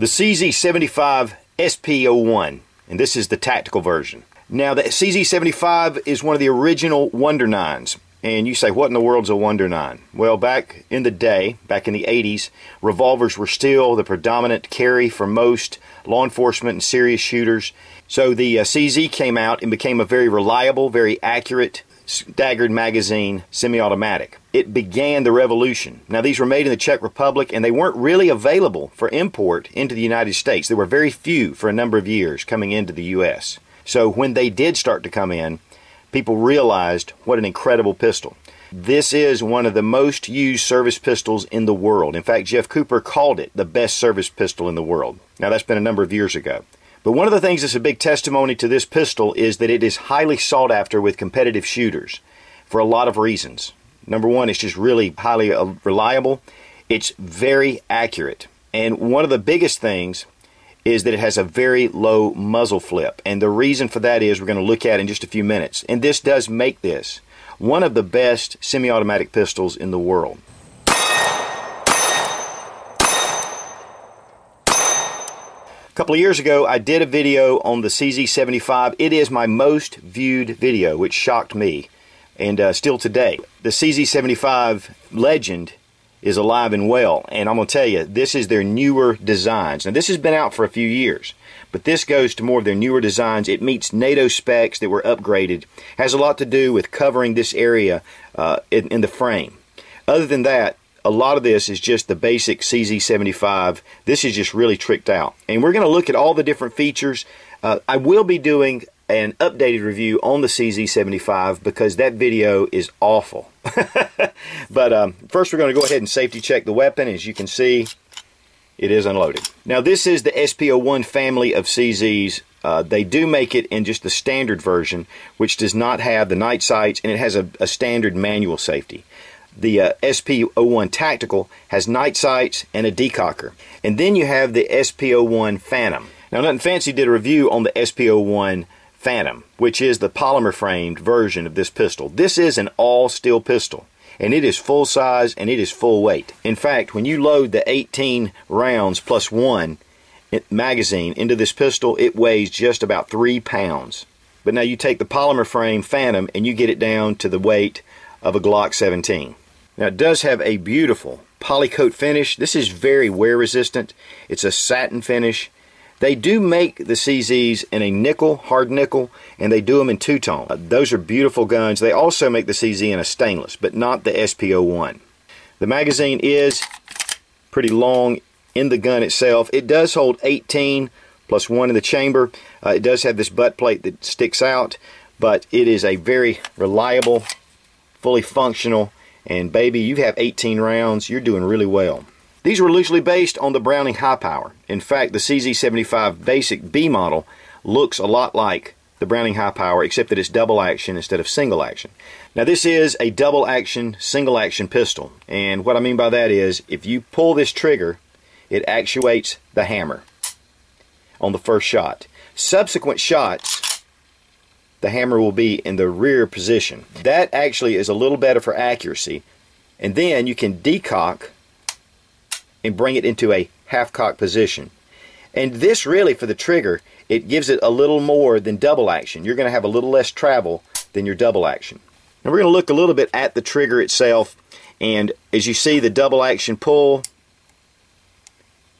the CZ75 SP01, and this is the tactical version. Now the CZ75 is one of the original Wonder 9s, and you say, what in the world's a Wonder 9? Well, back in the day, back in the 80s, revolvers were still the predominant carry for most law enforcement and serious shooters. So the CZ came out and became a very reliable, very accurate, staggered magazine semi-automatic. It began the revolution. Now these were made in the Czech Republic, and they weren't really available for import into the United States. There were very few for a number of years coming into the US. So when they did start to come in, people realized what an incredible pistol. This is one of the most used service pistols in the world. In fact, Jeff Cooper called it the best service pistol in the world. Now that's been a number of years ago. But one of the things that's a big testimony to this pistol is that it is highly sought after with competitive shooters for a lot of reasons. Number one, it's just really highly reliable. It's very accurate. And one of the biggest things is that it has a very low muzzle flip. And the reason for that is we're going to look at in just a few minutes. And this does make this one of the best semi-automatic pistols in the world. A couple of years ago, I did a video on the CZ75. It is my most viewed video, which shocked me, and still today. The CZ75 legend is alive and well, and I'm going to tell you, this is their newer designs. Now, this has been out for a few years, but this goes to more of their newer designs. It meets NATO specs that were upgraded. Has a lot to do with covering this area in the frame. Other than that, a lot of this is just the basic CZ75. This is just really tricked out. And we're going to look at all the different features. I will be doing an updated review on the CZ75 because that video is awful. But first we're going to go ahead and safety check the weapon. As you can see, it is unloaded. Now this is the SP01 family of CZs. They do make it in just the standard version, which does not have the night sights, and it has a standard manual safety. The SP01 Tactical has night sights and a decocker. And then you have the SP01 Phantom. Now, Nothing Fancy did a review on the SP01 Phantom, which is the polymer framed version of this pistol. This is an all steel pistol, and it is full size and it is full weight. In fact, when you load the 18 rounds plus one magazine into this pistol, it weighs just about 3 pounds. But now you take the polymer frame Phantom and you get it down to the weight of a Glock 17. Now it does have a beautiful polycoat finish. This is very wear resistant. It's a satin finish. They do make the CZs in a nickel, hard nickel, and they do them in two-tone. Those are beautiful guns. They also make the CZ in a stainless, but not the SP01. The magazine is pretty long in the gun itself. It does hold 18 plus 1 in the chamber. It does have this butt plate that sticks out, but it is a very reliable, fully functional, and baby, you have 18 rounds, you're doing really well. These were loosely based on the Browning High Power. In fact, the CZ75 basic B model looks a lot like the Browning High Power, except that it's double action instead of single action. Now this is a double action, single action pistol, and what I mean by that is if you pull this trigger, it actuates the hammer on the first shot. Subsequent shots, the hammer will be in the rear position. That actually is a little better for accuracy. And then you can decock and bring it into a half-cock position. And this really, for the trigger, it gives it a little more than double action. You're going to have a little less travel than your double action. Now we're going to look a little bit at the trigger itself. And as you see the double action pull,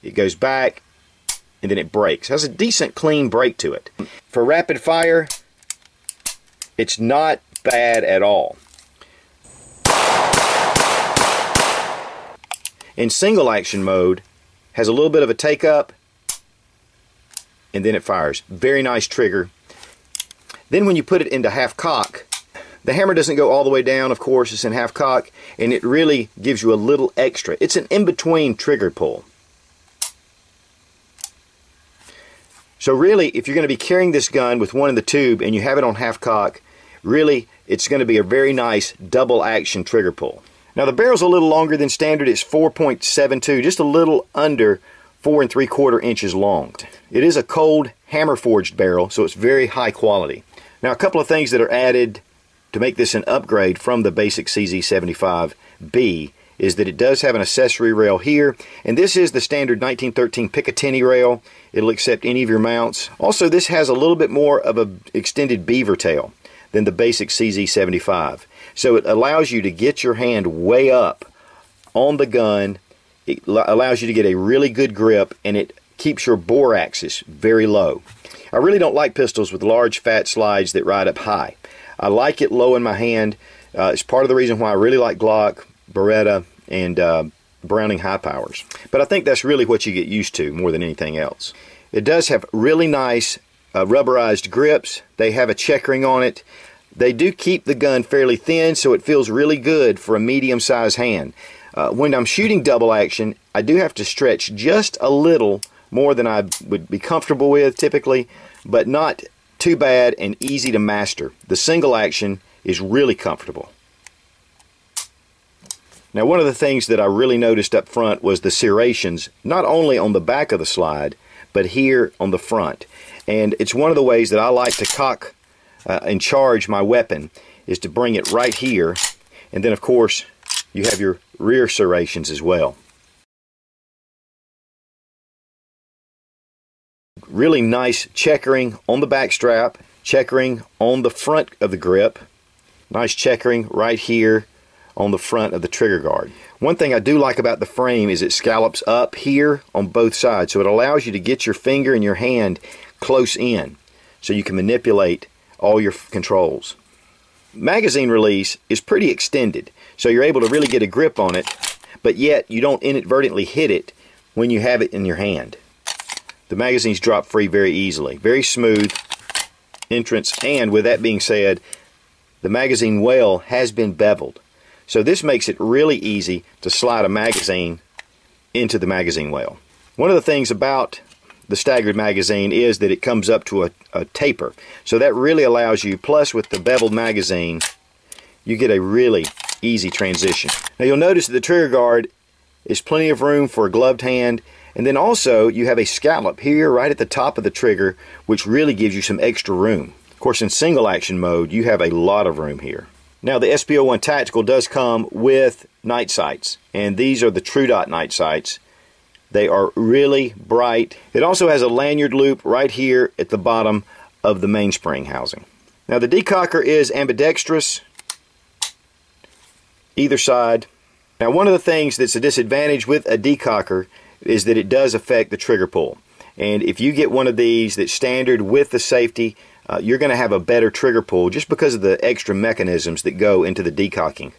it goes back and then it breaks. It has a decent clean break to it. For rapid fire, it's not bad at all. In single action mode, has a little bit of a take up, and then it fires. Very nice trigger. Then when you put it into half cock, the hammer doesn't go all the way down, of course, it's in half cock, and it really gives you a little extra. It's an in-between trigger pull. So really, if you're going to be carrying this gun with one in the tube and you have it on half cock, really, it's going to be a very nice double action trigger pull. Now the barrel's a little longer than standard. It's 4.72, just a little under 4 3/4 inches long. It is a cold hammer forged barrel, so it's very high quality. Now a couple of things that are added to make this an upgrade from the basic CZ75B is that it does have an accessory rail here, and this is the standard 1913 Picatinny rail. It'll accept any of your mounts. Also, this has a little bit more of an extended beaver tail than the basic CZ75. So it allows you to get your hand way up on the gun. It allows you to get a really good grip, and it keeps your bore axis very low. I really don't like pistols with large fat slides that ride up high. I like it low in my hand. It's part of the reason why I really like Glock, Beretta, and Browning high powers. But I think that's really what you get used to more than anything else. It does have really nice rubberized grips. They have a checkering on it. They do keep the gun fairly thin, so it feels really good for a medium-sized hand. When I'm shooting double action, I do have to stretch just a little more than I would be comfortable with typically, but not too bad and easy to master. The single action is really comfortable. Now, one of the things that I really noticed up front was the serrations, not only on the back of the slide, but here on the front. And it's one of the ways that I like to cock and charge my weapon, is to bring it right here, and then of course you have your rear serrations as well. Really nice checkering on the back strap, checkering on the front of the grip, nice checkering right here on the front of the trigger guard. One thing I do like about the frame is it scallops up here on both sides, so it allows you to get your finger and your hand close in so you can manipulate all your controls. Magazine release is pretty extended, so you're able to really get a grip on it, but yet you don't inadvertently hit it when you have it in your hand. The magazines drop free very easily. Very smooth entrance, and with that being said, the magazine well has been beveled. So this makes it really easy to slide a magazine into the magazine well. One of the things about the staggered magazine is that it comes up to a taper. So that really allows you, plus with the beveled magazine, you get a really easy transition. Now you'll notice that the trigger guard is plenty of room for a gloved hand, and then also you have a scallop here right at the top of the trigger, which really gives you some extra room. Of course, in single action mode, you have a lot of room here. Now the SP01 Tactical does come with night sights, and these are the True Dot night sights. They are really bright. It also has a lanyard loop right here at the bottom of the mainspring housing. Now the decocker is ambidextrous, either side. Now one of the things that's a disadvantage with a decocker is that it does affect the trigger pull. And if you get one of these that's standard with the safety, you're going to have a better trigger pull just because of the extra mechanisms that go into the decocking.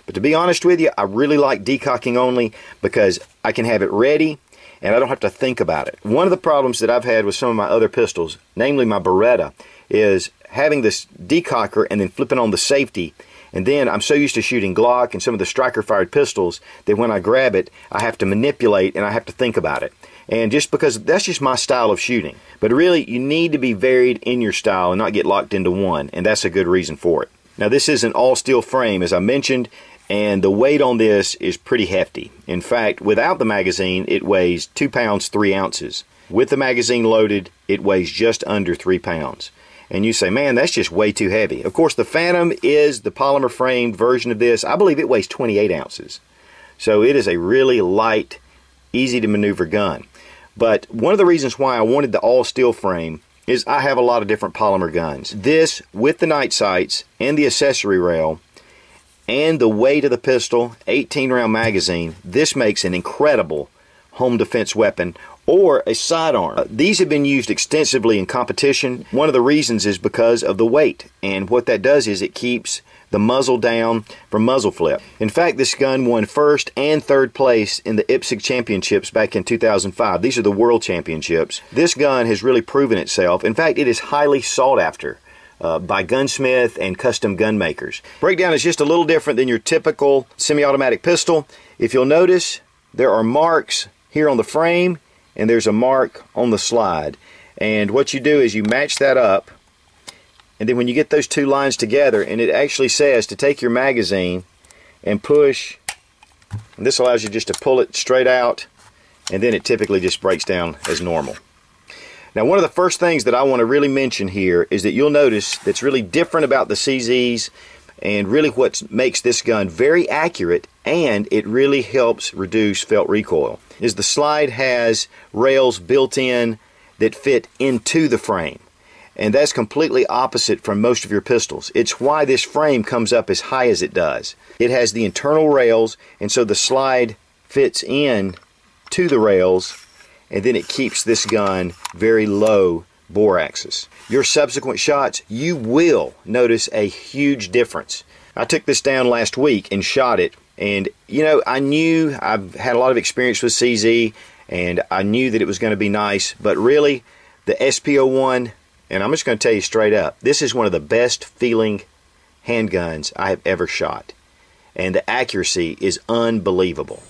But to be honest with you, I really like decocking only because I can have it ready and I don't have to think about it. One of the problems that I've had with some of my other pistols, namely my Beretta, is having this decocker and then flipping on the safety, and then I'm so used to shooting Glock and some of the striker fired pistols that when I grab it, I have to manipulate and I have to think about it. And just because that's just my style of shooting. But really, you need to be varied in your style and not get locked into one, and that's a good reason for it. Now this is an all steel frame, as I mentioned, and the weight on this is pretty hefty. In fact, without the magazine, it weighs 2 pounds 3 ounces. With the magazine loaded, it weighs just under 3 pounds. And you say, man, that's just way too heavy. Of course, the Phantom is the polymer framed version of this. I believe it weighs 28 ounces. So it is a really light, easy to maneuver gun. But one of the reasons why I wanted the all steel frame is I have a lot of different polymer guns. This, with the night sights and the accessory rail, and the weight of the pistol, 18 round magazine, this makes an incredible home defense weapon or a sidearm. These have been used extensively in competition. One of the reasons is because of the weight, and what that does is it keeps the muzzle down from muzzle flip. In fact, this gun won first and third place in the IPSC championships back in 2005. These are the world championships. This gun has really proven itself. In fact, it is highly sought after by gunsmith and custom gun makers. Breakdown is just a little different than your typical semi-automatic pistol. If you'll notice, there are marks here on the frame and there's a mark on the slide. And what you do is you match that up, and then when you get those two lines together, and it actually says to take your magazine and push, and this allows you just to pull it straight out, and then it typically just breaks down as normal. Now, one of the first things that I want to really mention here is that you'll notice that's really different about the CZs And really what makes this gun very accurate, and it really helps reduce felt recoil, is the slide has rails built in that fit into the frame. And that's completely opposite from most of your pistols. It's why this frame comes up as high as it does. It has the internal rails, and so the slide fits in to the rails, and then it keeps this gun very low bore axis. Your subsequent shots, you will notice a huge difference. I took this down last week and shot it, and you know, I've had a lot of experience with CZ, and I knew that it was going to be nice, but really the SP01, and I'm just going to tell you straight up, this is one of the best feeling handguns I have ever shot, and the accuracy is unbelievable.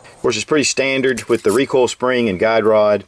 Of course, it's pretty standard with the recoil spring and guide rod.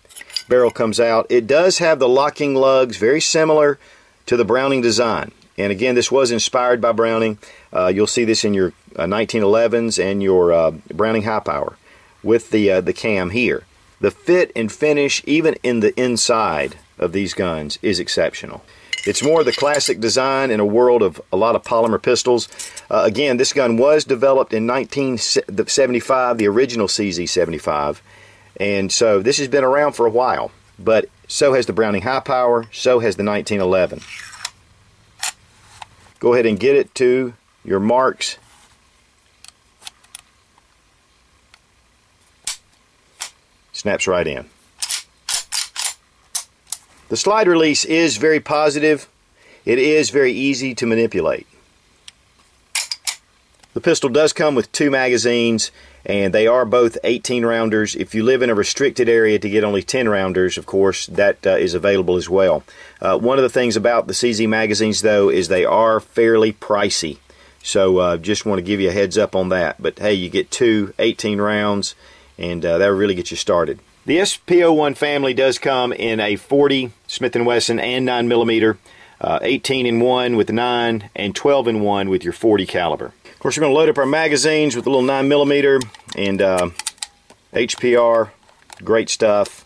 Barrel comes out. It does have the locking lugs, very similar to the Browning design. And again, this was inspired by Browning. You'll see this in your 1911s and your Browning High Power with the cam here. The fit and finish, even in the inside of these guns, is exceptional. It's more the classic design in a world of a lot of polymer pistols. Again, this gun was developed in 1975, the original CZ75. And so this has been around for a while. But so has the Browning High Power, so has the 1911. Go ahead and get it to your marks. Snaps right in. The slide release is very positive. It is very easy to manipulate. The pistol does come with 2 magazines, and they are both 18 rounders. If you live in a restricted area to get only 10 rounders, of course, that is available as well. One of the things about the CZ magazines, though, is they are fairly pricey. So just want to give you a heads up on that. But hey, you get 2 18 rounds, and that'll really get you started. The SP01 family does come in a 40 Smith & Wesson and 9mm, 18 in 1 with the 9, and 12 in 1 with your 40 caliber. Of course, we're going to load up our magazines with a little 9mm and HPR, great stuff,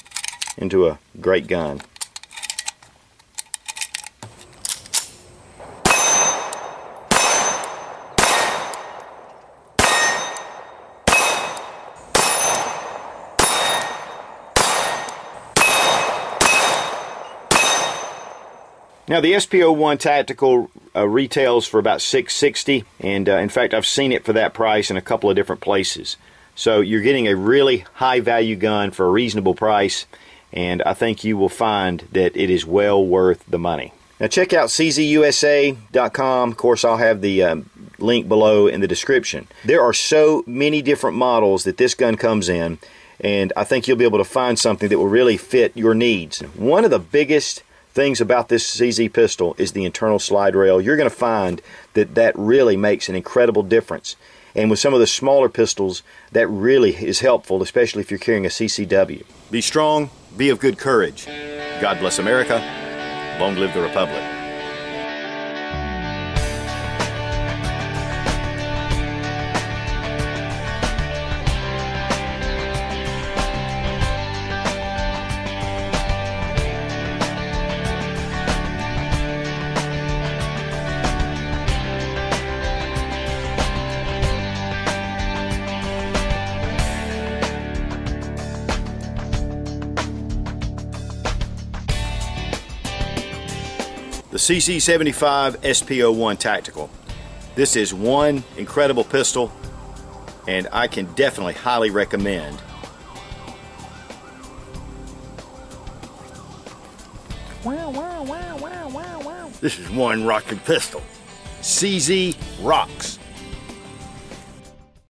into a great gun. Now the SP01 Tactical retails for about $660, and in fact I've seen it for that price in a couple of different places. So you're getting a really high value gun for a reasonable price, and I think you will find that it is well worth the money. Now check out czusa.com. Of course, I'll have the link below in the description. There are so many different models that this gun comes in, and I think you'll be able to find something that will really fit your needs. One of the biggest things about this CZ pistol is the internal slide rail. You're going to find that that really makes an incredible difference. And with some of the smaller pistols, that really is helpful, especially if you're carrying a CCW. Be strong, be of good courage. God bless America. Long live the Republic. The CZ75 SP01 Tactical. This is one incredible pistol, and I can definitely highly recommend. Wow, wow, wow, wow, wow, wow. This is one rocking pistol. CZ rocks.